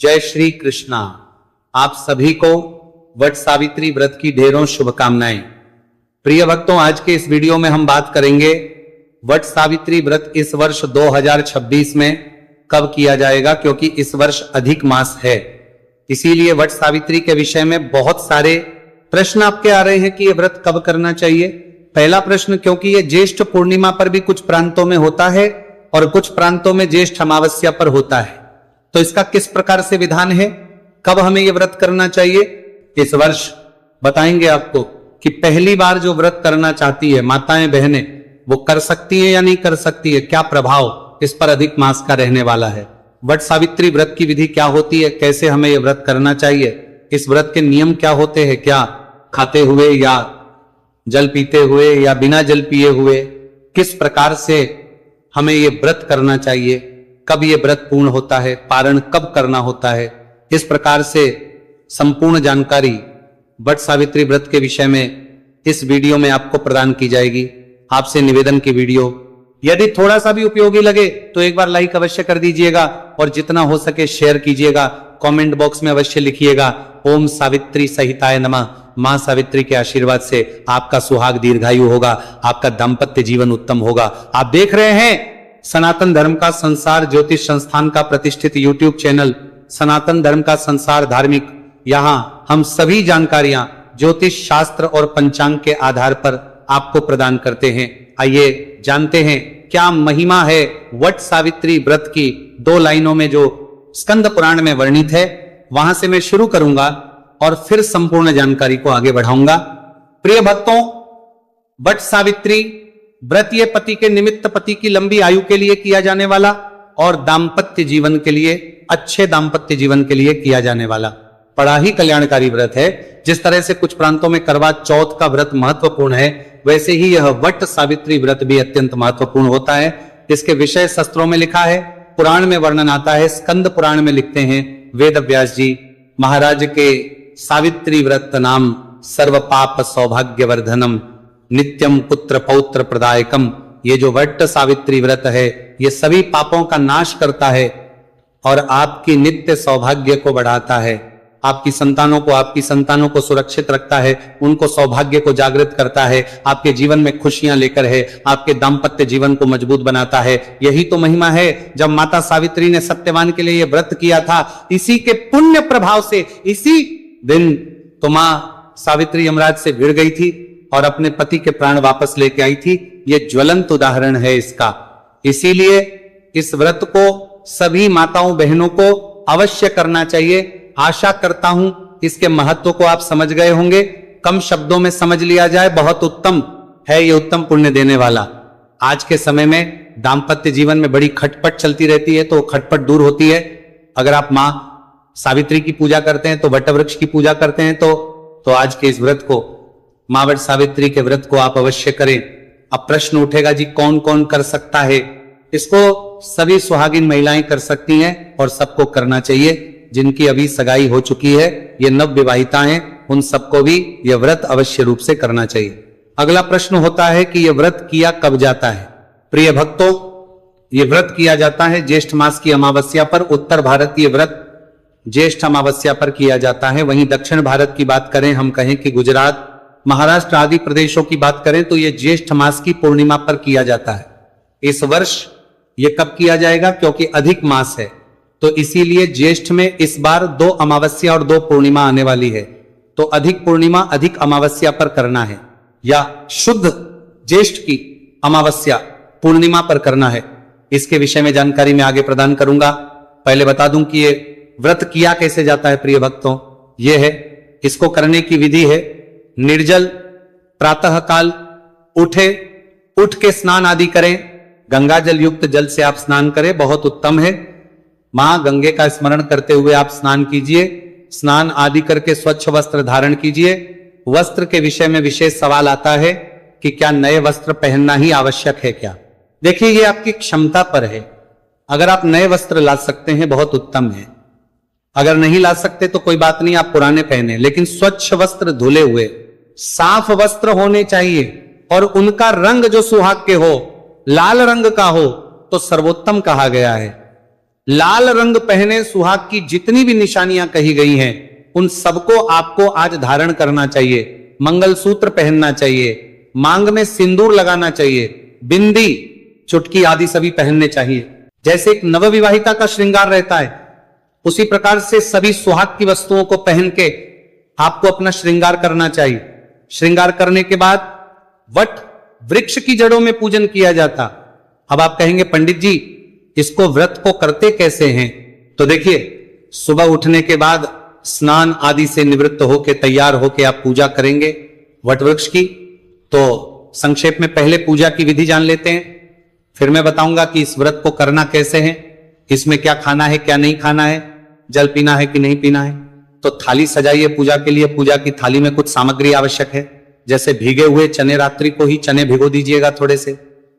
जय श्री कृष्णा। आप सभी को वट सावित्री व्रत की ढेरों शुभकामनाएं। प्रिय भक्तों, आज के इस वीडियो में हम बात करेंगे वट सावित्री व्रत इस वर्ष 2026 में कब किया जाएगा, क्योंकि इस वर्ष अधिक मास है। इसीलिए वट सावित्री के विषय में बहुत सारे प्रश्न आपके आ रहे हैं कि यह व्रत कब करना चाहिए। पहला प्रश्न, क्योंकि यह ज्येष्ठ पूर्णिमा पर भी कुछ प्रांतों में होता है और कुछ प्रांतों में ज्येष्ठ अमावस्या पर होता है, तो इसका किस प्रकार से विधान है, कब हमें यह व्रत करना चाहिए, इस वर्ष बताएंगे आपको कि पहली बार जो व्रत करना चाहती है माताएं बहनें, वो कर सकती है या नहीं कर सकती है, क्या प्रभाव इस पर अधिक मास का रहने वाला है, वट सावित्री व्रत की विधि क्या होती है, कैसे हमें यह व्रत करना चाहिए, इस व्रत के नियम क्या होते हैं, क्या खाते हुए या जल पीते हुए या बिना जल पिए हुए, किस प्रकार से हमें यह व्रत करना चाहिए, कब यह व्रत पूर्ण होता है, पारण कब करना होता है, इस प्रकार से संपूर्ण जानकारी वट सावित्री व्रत के विषय में इस वीडियो में आपको प्रदान की जाएगी। आपसे निवेदन की वीडियो यदि थोड़ा सा भी उपयोगी लगे तो एक बार लाइक अवश्य कर दीजिएगा और जितना हो सके शेयर कीजिएगा। कमेंट बॉक्स में अवश्य लिखिएगा ओम सावित्री सहिताय नमः। मां सावित्री के आशीर्वाद से आपका सुहाग दीर्घायु होगा, आपका दाम्पत्य जीवन उत्तम होगा। आप देख रहे हैं सनातन धर्म का संसार ज्योतिष संस्थान का प्रतिष्ठित यूट्यूब चैनल सनातन धर्म का संसार धार्मिक। यहां हम सभी जानकारियां ज्योतिष शास्त्र और पंचांग के आधार पर आपको प्रदान करते हैं। आइए जानते हैं क्या महिमा है वट सावित्री व्रत की। 2 लाइनों में जो स्कंद पुराण में वर्णित है वहां से मैं शुरू करूंगा और फिर संपूर्ण जानकारी को आगे बढ़ाऊंगा। प्रिय भक्तों, वट सावित्री व्रत ये पति के निमित्त, पति की लंबी आयु के लिए किया जाने वाला और दाम्पत्य जीवन के लिए, अच्छे दाम्पत्य जीवन के लिए किया जाने वाला बड़ा ही कल्याणकारी व्रत है। जिस तरह से कुछ प्रांतों में करवा चौथ का व्रत महत्वपूर्ण है, वैसे ही यह वट सावित्री व्रत भी अत्यंत महत्वपूर्ण होता है। इसके विषय शास्त्रों में लिखा है, पुराण में वर्णन आता है। स्कंद पुराण में लिखते हैं वेद व्यास जी महाराज के सावित्री व्रत नाम सर्व पाप सौभाग्यवर्धनम नित्यम पुत्र पौत्र प्रदायकम। ये जो वट सावित्री व्रत है ये सभी पापों का नाश करता है और आपकी नित्य सौभाग्य को बढ़ाता है। आपकी संतानों को सुरक्षित रखता है, उनको सौभाग्य को जागृत करता है, आपके जीवन में खुशियां लेकर है, आपके दाम्पत्य जीवन को मजबूत बनाता है। यही तो महिमा है। जब माता सावित्री ने सत्यवान के लिए यह व्रत किया था, इसी के पुण्य प्रभाव से इसी दिन तो मां सावित्री यमराज से भिड़ गई थी और अपने पति के प्राण वापस लेके आई थी। यह ज्वलंत उदाहरण है इसका। इसीलिए इस व्रत को सभी माताओं बहनों को अवश्य करना चाहिए। आशा करता हूं इसके महत्व को आप समझ गए होंगे। कम शब्दों में समझ लिया जाए, बहुत उत्तम है ये, उत्तम पुण्य देने वाला। आज के समय में दाम्पत्य जीवन में बड़ी खटपट चलती रहती है, तो खटपट दूर होती है। अगर आप मां सावित्री की पूजा करते हैं, तो वट वृक्ष की पूजा करते हैं, तो आज के इस व्रत को, मां वट सावित्री के व्रत को आप अवश्य करें। अब प्रश्न उठेगा जी कौन कौन कर सकता है। इसको सभी सुहागिन महिलाएं कर सकती हैं और सबको करना चाहिए। जिनकी अभी सगाई हो चुकी है, ये नव विवाहिता हैं, उन सबको भी यह व्रत अवश्य रूप से करना चाहिए। अगला प्रश्न होता है कि यह व्रत किया कब जाता है। प्रिय भक्तों, यह व्रत किया जाता है ज्येष्ठ मास की अमावस्या पर। उत्तर भारत ये व्रत ज्येष्ठ अमावस्या पर किया जाता है। वहीं दक्षिण भारत की बात करें, हम कहें कि गुजरात, महाराष्ट्र आदि प्रदेशों की बात करें, तो यह ज्येष्ठ मास की पूर्णिमा पर किया जाता है। इस वर्ष यह कब किया जाएगा, क्योंकि अधिक मास है, तो इसीलिए ज्येष्ठ में इस बार 2 अमावस्या और 2 पूर्णिमा आने वाली है। तो अधिक पूर्णिमा अधिक अमावस्या पर करना है या शुद्ध ज्येष्ठ की अमावस्या पूर्णिमा पर करना है। इसके विषय में जानकारी मैं आगे प्रदान करूंगा। पहले बता दूं कि ये व्रत किया कैसे जाता है। प्रिय भक्तों, यह है, इसको करने की विधि है, निर्जल प्रातः काल उठ के स्नान आदि करें। गंगा जल युक्त जल से आप स्नान करें, बहुत उत्तम है। मां गंगे का स्मरण करते हुए आप स्नान कीजिए। स्नान आदि करके स्वच्छ वस्त्र धारण कीजिए। वस्त्र के विषय में विशेष सवाल आता है कि क्या नए वस्त्र पहनना ही आवश्यक है क्या। देखिए, ये आपकी क्षमता पर है। अगर आप नए वस्त्र ला सकते हैं, बहुत उत्तम है। अगर नहीं ला सकते तो कोई बात नहीं, आप पुराने पहने, लेकिन स्वच्छ वस्त्र, धुले हुए साफ वस्त्र होने चाहिए और उनका रंग जो सुहाग के हो, लाल रंग का हो तो सर्वोत्तम कहा गया है। लाल रंग पहने सुहाग की जितनी भी निशानियां कही गई हैं उन सबको आपको आज धारण करना चाहिए। मंगलसूत्र पहनना चाहिए, मांग में सिंदूर लगाना चाहिए, बिंदी, चुटकी आदि सभी पहनने चाहिए। जैसे एक नवविवाहिता का श्रृंगार रहता है उसी प्रकार से सभी सुहाग की वस्तुओं को पहन के आपको अपना श्रृंगार करना चाहिए। श्रृंगार करने के बाद वट वृक्ष की जड़ों में पूजन किया जाता। अब आप कहेंगे पंडित जी इसको व्रत को करते कैसे हैं? तो देखिए, सुबह उठने के बाद स्नान आदि से निवृत्त होके तैयार होके आप पूजा करेंगे वट वृक्ष की। तो संक्षेप में पहले पूजा की विधि जान लेते हैं, फिर मैं बताऊंगा कि इस व्रत को करना कैसे है, इसमें क्या खाना है क्या नहीं खाना है, जल पीना है कि नहीं पीना है। तो थाली सजाइए पूजा के लिए। पूजा की थाली में कुछ सामग्री आवश्यक है, जैसे भीगे हुए चने, रात्रि को ही चने भिगो दीजिएगा थोड़े से,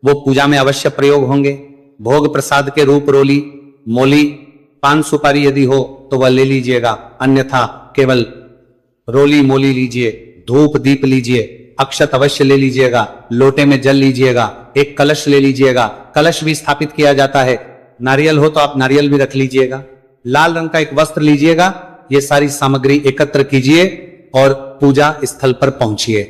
वो पूजा में अवश्य प्रयोग होंगे। भोग प्रसाद के रूप रोली, मोली, पान सुपारी यदि हो तो वह ले लीजिएगा, अन्यथा केवल रोली मोली लीजिए। धूप दीप लीजिए, अक्षत अवश्य ले लीजिएगा, लोटे में जल लीजिएगा, एक कलश ले लीजिएगा, कलश भी स्थापित किया जाता है। नारियल हो तो आप नारियल भी रख लीजिएगा। लाल रंग का एक वस्त्र लीजिएगा। ये सारी सामग्री एकत्र कीजिए और पूजा स्थल पर पहुंचिए।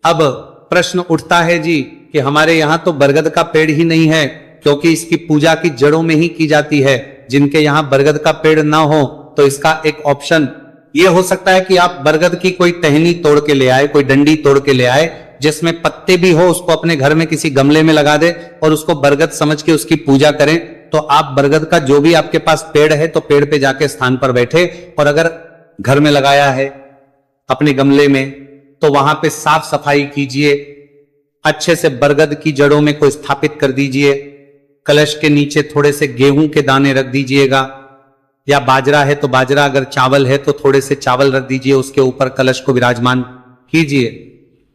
अब प्रश्न उठता है जी कि हमारे यहां तो बरगद का पेड़ ही नहीं है, क्योंकि इसकी पूजा की जड़ों में ही की जाती है। जिनके यहां बरगद का पेड़ ना हो तो इसका एक ऑप्शन यह हो सकता है कि आप बरगद की कोई टहनी तोड़ के ले आए, कोई डंडी तोड़ के ले आए जिसमें पत्ते भी हो, उसको अपने घर में किसी गमले में लगा दे और उसको बरगद समझ के उसकी पूजा करें। तो आप बरगद का जो भी आपके पास पेड़ है तो पेड़ पे जाके स्थान पर बैठे, और अगर घर में लगाया है अपने गमले में तो वहां पे साफ सफाई कीजिए, अच्छे से बरगद की जड़ों में को स्थापित कर दीजिए। कलश के नीचे थोड़े से गेहूं के दाने रख दीजिएगा, या बाजरा है तो बाजरा, अगर चावल है तो थोड़े से चावल रख दीजिए, उसके ऊपर कलश को विराजमान कीजिए।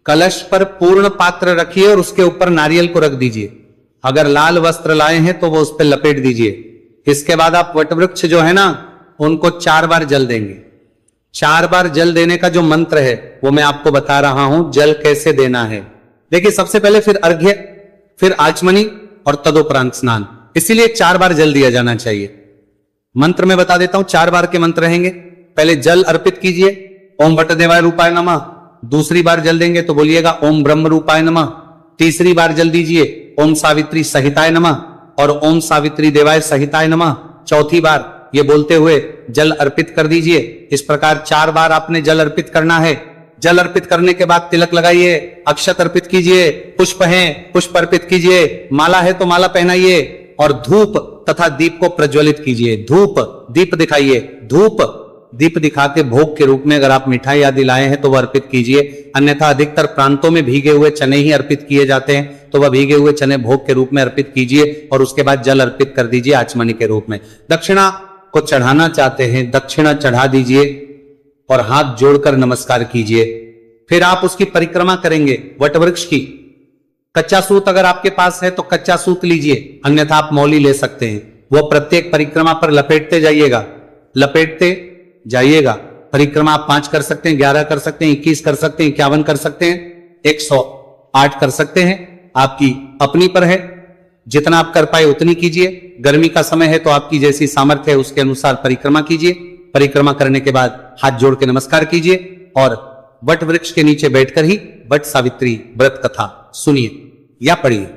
कलश पर पूर्ण पात्र रखिए और उसके ऊपर नारियल को रख दीजिए। अगर लाल वस्त्र लाए हैं तो वो उस पर लपेट दीजिए। इसके बाद आप वटवृक्ष जो है ना उनको 4 बार जल देंगे। 4 बार जल देने का जो मंत्र है वो मैं आपको बता रहा हूं, जल कैसे देना है। देखिए, सबसे पहले फिर अर्घ्य, फिर आचमनी और तदोपरांत स्नान, इसीलिए 4 बार जल दिया जाना चाहिए। मंत्र में बता देता हूं, 4 बार के मंत्र रहेंगे। पहले जल अर्पित कीजिए, ओम वटदेवाय रूपाय नमः। दूसरी बार जल देंगे तो बोलिएगा ओम ब्रह्म रूपाय नमः। तीसरी बार जल दीजिए ओम सावित्री सहिताय नमः और ओम सावित्री देवाय सहिताय नमः। चौथी बार ये बोलते हुए जल अर्पित कर दीजिए। इस प्रकार 4 बार आपने जल अर्पित करना है। जल अर्पित करने के बाद तिलक लगाइए, अक्षत अर्पित कीजिए, पुष्प हैं पुष्प अर्पित कीजिए, माला है तो माला पहनाइए और धूप तथा दीप को प्रज्वलित कीजिए। धूप दीप दिखाइए, धूप दीप दिखा के भोग के रूप में अगर आप मिठाई आदि लाए हैं तो वह अर्पित कीजिए, अन्यथा अधिकतर प्रांतों में भीगे हुए चने ही अर्पित किए जाते हैं, तो वह भीगे हुए चने भोग के रूप में अर्पित कीजिए और उसके बाद जल अर्पित कर दीजिए आचमनी के रूप में। दक्षिणा को चढ़ाना चाहते हैं, दक्षिणा चढ़ा दीजिए और हाथ जोड़कर नमस्कार कीजिए। फिर आप उसकी परिक्रमा करेंगे वटवृक्ष की। कच्चा सूत अगर आपके पास है तो कच्चा सूत लीजिए, अन्यथा आप मौली ले सकते हैं। वो प्रत्येक परिक्रमा पर लपेटते जाइएगा, लपेटते जाइएगा। परिक्रमा आप 5 कर सकते हैं, 11 कर सकते हैं, 21 कर सकते हैं, 51 कर सकते हैं, 108 कर सकते हैं, आपकी अपनी पर है। जितना आप कर पाए उतनी कीजिए। गर्मी का समय है तो आपकी जैसी सामर्थ्य है उसके अनुसार परिक्रमा कीजिए। परिक्रमा करने के बाद हाथ जोड़ के नमस्कार कीजिए और वट वृक्ष के नीचे बैठकर ही वट सावित्री व्रत कथा सुनिए या पढ़िए।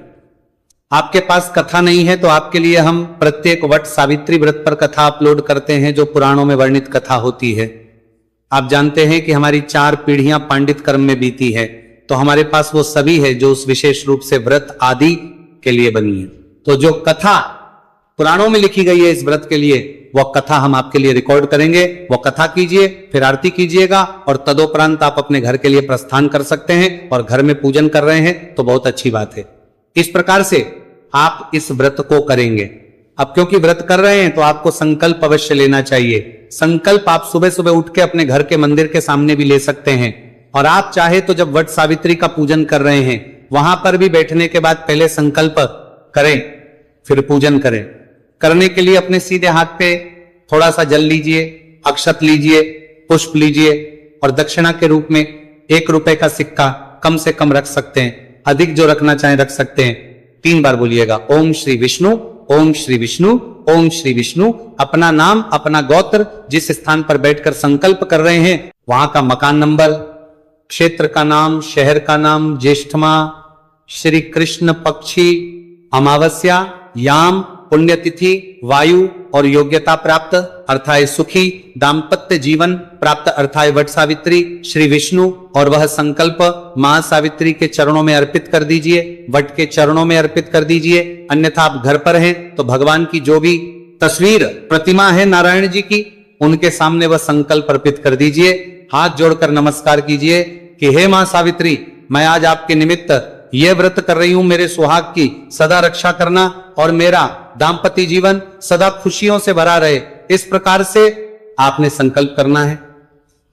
आपके पास कथा नहीं है तो आपके लिए हम प्रत्येक वट सावित्री व्रत पर कथा अपलोड करते हैं, जो पुराणों में वर्णित कथा होती है। आप जानते हैं कि हमारी 4 पीढ़ियां पांडित कर्म में बीती है, तो हमारे पास वो सभी है जो उस विशेष रूप से व्रत आदि के लिए बनी है। तो जो कथा पुराणों में लिखी गई है इस व्रत के लिए, वह कथा हम आपके लिए रिकॉर्ड करेंगे। वो कथा कीजिए, फिर आरती कीजिएगा और तदोपरांत आप अपने घर के लिए प्रस्थान कर सकते हैं। और घर में पूजन कर रहे हैं तो बहुत अच्छी बात है। इस प्रकार से आप इस व्रत को करेंगे। अब क्योंकि व्रत कर रहे हैं तो आपको संकल्प अवश्य लेना चाहिए। संकल्प आप सुबह सुबह उठ के अपने घर के मंदिर के सामने भी ले सकते हैं, और आप चाहे तो जब वट सावित्री का पूजन कर रहे हैं वहां पर भी बैठने के बाद पहले संकल्प करें, फिर पूजन करें। करने के लिए अपने सीधे हाथ पे थोड़ा सा जल लीजिए, अक्षत लीजिए, पुष्प लीजिए और दक्षिणा के रूप में 1 रुपए का सिक्का कम से कम रख सकते हैं, अधिक जो रखना चाहें रख सकते हैं। 3 बार बोलिएगा ओम श्री विष्णु ओम श्री विष्णु, ओम श्री विष्णु। अपना नाम, अपना गोत्र, जिस स्थान पर बैठकर संकल्प कर रहे हैं वहां का मकान नंबर, क्षेत्र का नाम, शहर का नाम, ज्येष्ठमा, श्री कृष्ण पक्षी, अमावस्या, याम, पुण्यतिथि, वायु और योग्यता प्राप्त अर्थात सुखी दाम्पत्य जीवन प्राप्त अर्थात वट सावित्री, श्री विष्णु और वह संकल्प महासावित्री के चरणों में अर्पित कर दीजिए, वट के चरणों में अर्पित कर दीजिए। अन्यथा आप घर पर हैं तो भगवान की जो भी तस्वीर, प्रतिमा है नारायण जी की, उनके सामने वह संकल्प अर्पित कर दीजिए। हाथ जोड़कर नमस्कार कीजिए कि हे मां सावित्री, मैं आज आपके निमित्त ये व्रत कर रही हूं, मेरे सुहाग की सदा रक्षा करना और मेरा दाम्पत्य जीवन सदा खुशियों से भरा रहे। इस प्रकार से आपने संकल्प करना है।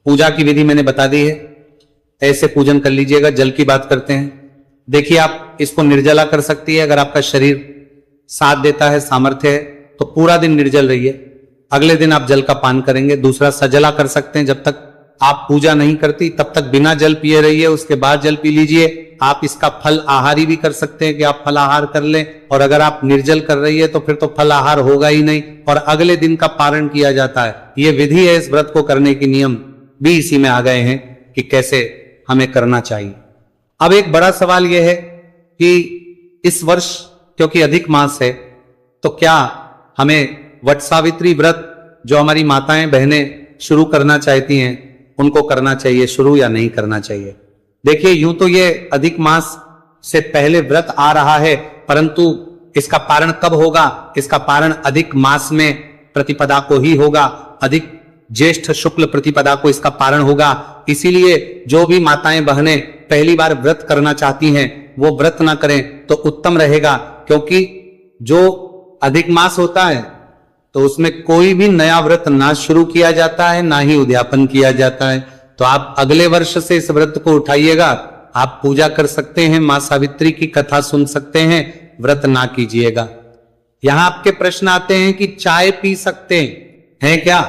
पूजा की विधि मैंने बता दी है, ऐसे पूजन कर लीजिएगा। जल की बात करते हैं, देखिए आप इसको निर्जला कर सकती है, अगर आपका शरीर साथ देता है, सामर्थ्य है तो पूरा दिन निर्जल रहिए। अगले दिन आप जल का पान करेंगे। दूसरा, सजला कर सकते हैं, जब तक आप पूजा नहीं करती तब तक बिना जल पिए रहिए, उसके बाद जल पी लीजिए। आप इसका फल आहारी भी कर सकते हैं कि आप फल आहार कर लें, और अगर आप निर्जल कर रही है तो फिर तो फल आहार होगा ही नहीं और अगले दिन का पारण किया जाता है। ये विधि है, इस व्रत को करने के नियम भी इसी में आ गए हैं कि कैसे हमें करना चाहिए। अब एक बड़ा सवाल यह है कि इस वर्ष क्योंकि अधिक मास है तो क्या हमें वट सावित्री व्रत जो हमारी माताएं बहनें शुरू करना चाहती हैं उनको करना चाहिए शुरू या नहीं करना चाहिए। देखिए, यूं तो ये अधिक मास से पहले व्रत आ रहा है, परंतु इसका पारण कब होगा? इसका पारण अधिक मास में प्रतिपदा को ही होगा, अधिक ज्येष्ठ शुक्ल प्रतिपदा को इसका पारण होगा। इसीलिए जो भी माताएं बहनें पहली बार व्रत करना चाहती हैं वो व्रत ना करें तो उत्तम रहेगा, क्योंकि जो अधिक मास होता है तो उसमें कोई भी नया व्रत ना शुरू किया जाता है, ना ही उद्यापन किया जाता है। तो आप अगले वर्ष से इस व्रत को उठाइएगा। आप पूजा कर सकते हैं, मां सावित्री की कथा सुन सकते हैं, व्रत ना कीजिएगा। यहां आपके प्रश्न आते हैं कि चाय पी सकते हैं क्या?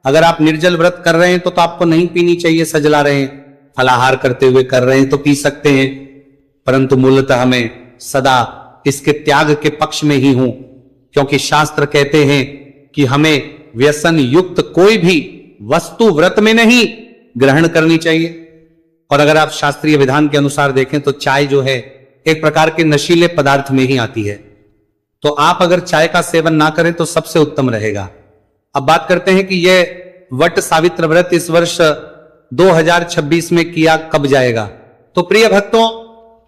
अगर आप निर्जल व्रत कर रहे हैं तो आपको नहीं पीनी चाहिए, सजला रहे हैं, फलाहार करते हुए कर रहे हैं तो पी सकते हैं, परंतु मूलतः हमें सदा इसके त्याग के पक्ष में ही हूं, क्योंकि शास्त्र कहते हैं कि हमें व्यसन युक्त कोई भी वस्तु व्रत में नहीं ग्रहण करनी चाहिए। और अगर आप शास्त्रीय विधान के अनुसार देखें तो चाय जो है एक प्रकार के नशीले पदार्थ में ही आती है, तो आप अगर चाय का सेवन ना करें तो सबसे उत्तम रहेगा। अब बात करते हैं कि यह वट सावित्र व्रत इस वर्ष 2026 में किया कब जाएगा। तो प्रिय भक्तों,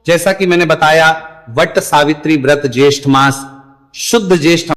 जैसा कि मैंने बताया, वट सावित्री व्रत ज्येष्ठ मास, शुद्ध ज्येष्ठ